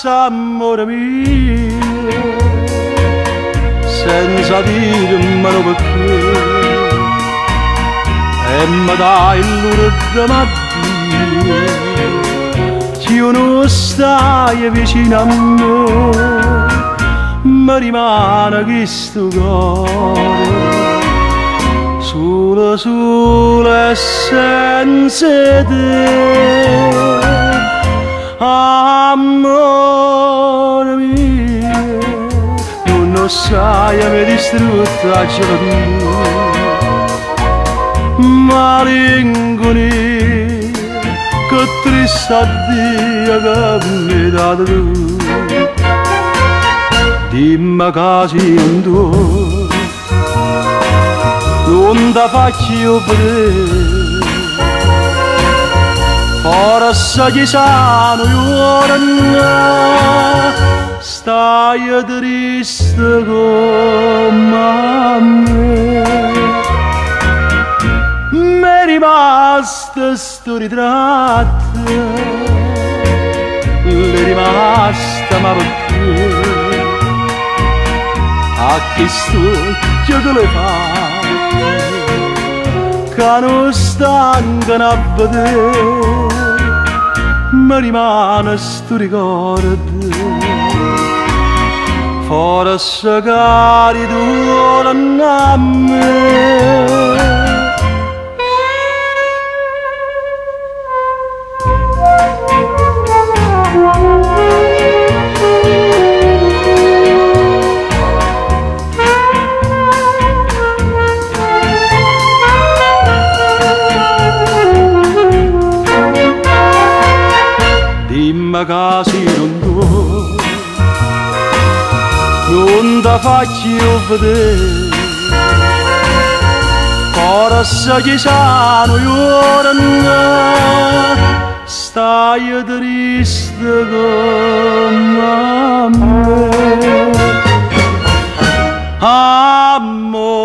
passa amore mio, senza dire mano perché, e mi dai l'urda mattina, io non stai vicino a me, mi rimane questo cuore, solo, solo e senza te, amore mio, tu non sai mi distrutta la tua malinconia, che triste addio che mi hai dato tu. Dimmi che sei tu, non ti faccio vedere, forse ci sono ora, stai triste come me. Mi è rimasto sto ritratto, l'è rimasta ma perché? A che stucchio che le fa, che non stancano a vedere, mi rimane sto ricordo, forse cari tu a me. Dimmi che sei non tu, non ti faccio vedere, forse ci sono ora, stai triste come me. Amore